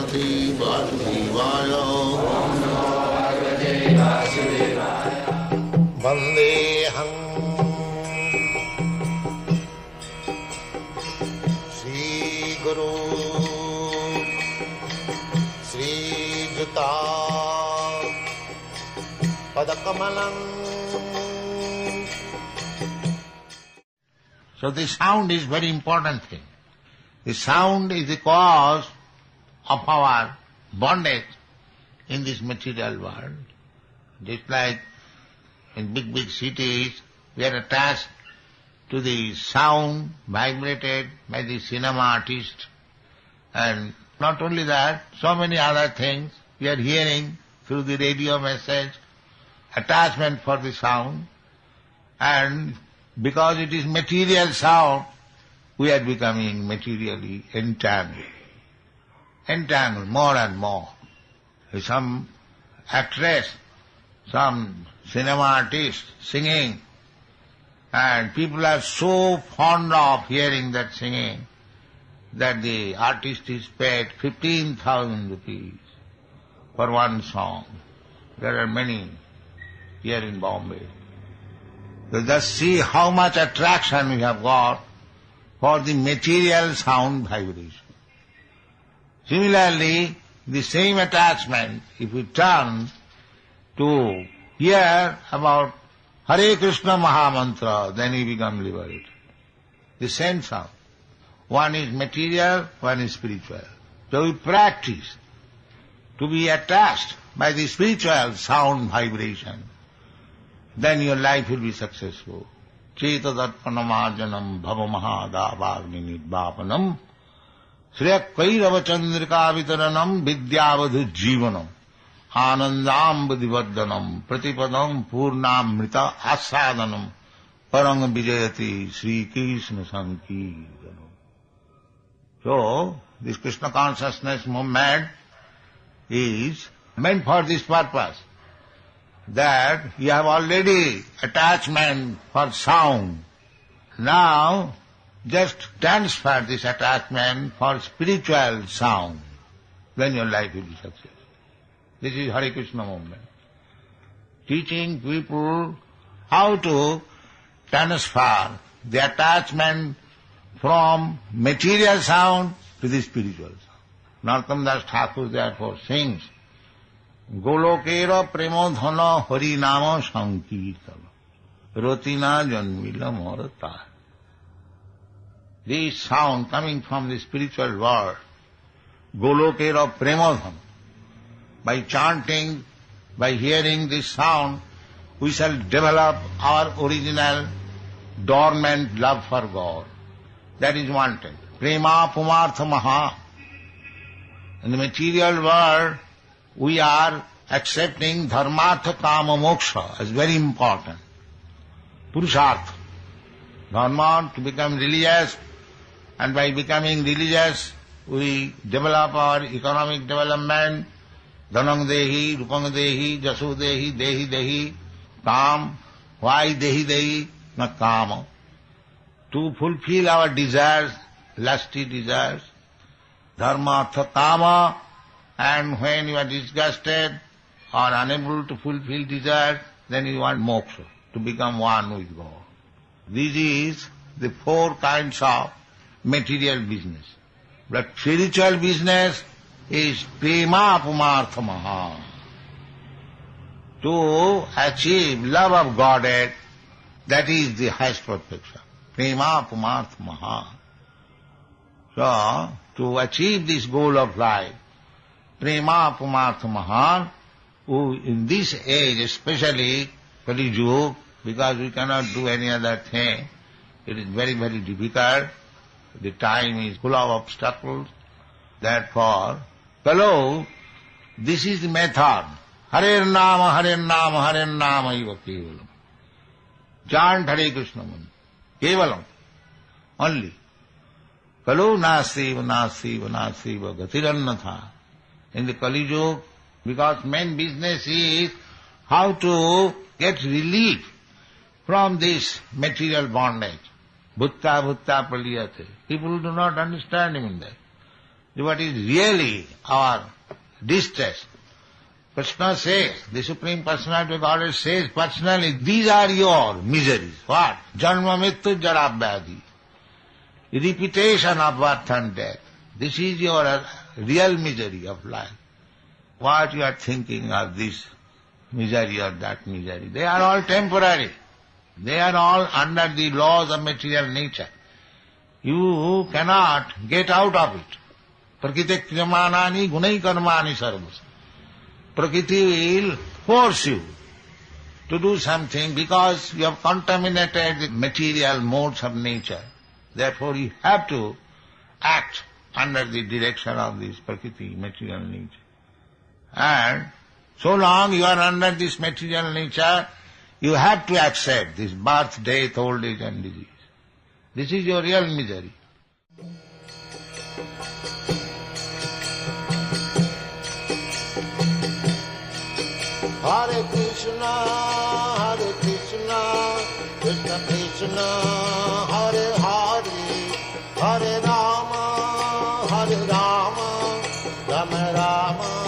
Bhagavate Vasudevaya. Vandeham Sri Guru Sri Juta Padakamalam. So the sound is very important thing. The sound is the cause of our bondage in this material world. Just like in big cities, we are attached to the sound vibrated by the cinema artist. And not only that, so many other things we are hearing through the radio message, attachment for the sound. And because it is material sound, we are becoming materially entangled. Entangled more and more. Some actress, some cinema artist singing, and people are so fond of hearing that singing that the artist is paid 15,000 rupees for one song. There are many here in Bombay. So just see how much attraction we have got for the material sound vibration. Similarly, the same attachment, if we turn to hear about Hare Krishna Mahamantra, then we become liberated. The same sound. One is material, one is spiritual. So we practice to be attached by the spiritual sound vibration. Then your life will be successful. Cetadarpanamarjanam bhavamahadavagni nidvapanam Shriyakairavachandrika vitaranam vidyavadhu jivanam Anandam budhivardhanam pratipadam purnamrita asadanam parang vijayati Sri Krishna Sankirtanam. So, this Krishna consciousness movement is meant for this purpose, that you have already attachment for sound. Now, just transfer this attachment for spiritual sound. Then your life will be successful. This is Hare Krishna movement. Teaching people how to transfer the attachment from material sound to the spiritual sound. Narottam Das Thakur therefore sings, Golokera premodhana harinama sankirtana rotina janmila morata. This sound coming from the spiritual world, Golokera premodhana. By chanting, by hearing this sound, we shall develop our original dormant love for God. That is one thing. Prema pumartha maha. In the material world, we are accepting dharmartha kama moksha as very important. Purushartha. Dharma to become religious, and by becoming religious, we develop our economic development. Dhanang dehi, rupang dehi, jasu dehi, dehi dehi, kam. Why dehi dehi? Not kama. To fulfill our desires, lusty desires, dharma, artha, kama, and when you are disgusted or unable to fulfill desires, then you want moksha, to become one with God. This is the four kinds of material business. But spiritual business is prema pumartha maha. To achieve love of Godhead, that is the highest perfection. Prema pumartha maha. So, to achieve this goal of life, prema pumartha maha, who in this age, especially Kali Yuga, because we cannot do any other thing, it is very, very difficult. The time is full of obstacles. Therefore, Kalo, this is the method. Hare Nama, Hare Nama, Hare Nama eva kevalam. Chant Hare Krishna mantra. Kevalam. Only. Kalo nastiva, nastiva, nastiva, gatirannatha. In the Kali Yuga, because main business is how to get relief from this material bondage. Bhutta bhutta paliyate. People do not understand even that. what is really our distress. Krishna says, the Supreme Personality of Godhead says personally, these are your miseries. What? Janma mrityu jara vyadhi. Repetition of birth and death. This is your real misery of life. What you are thinking of this misery or that misery? They are all temporary. They are all under the laws of material nature. You cannot get out of it. Prakriti kriyamanani gunai karmani sarvas. Prakriti will force you to do something because you have contaminated the material modes of nature. Therefore you have to act under the direction of this Prakriti, material nature. And so long you are under this material nature, you have to accept this birth, death, old age and disease. This is your real misery. Hare Krishna, Krishna Krishna, Hare Hare, Hare Rama, Rama Rama.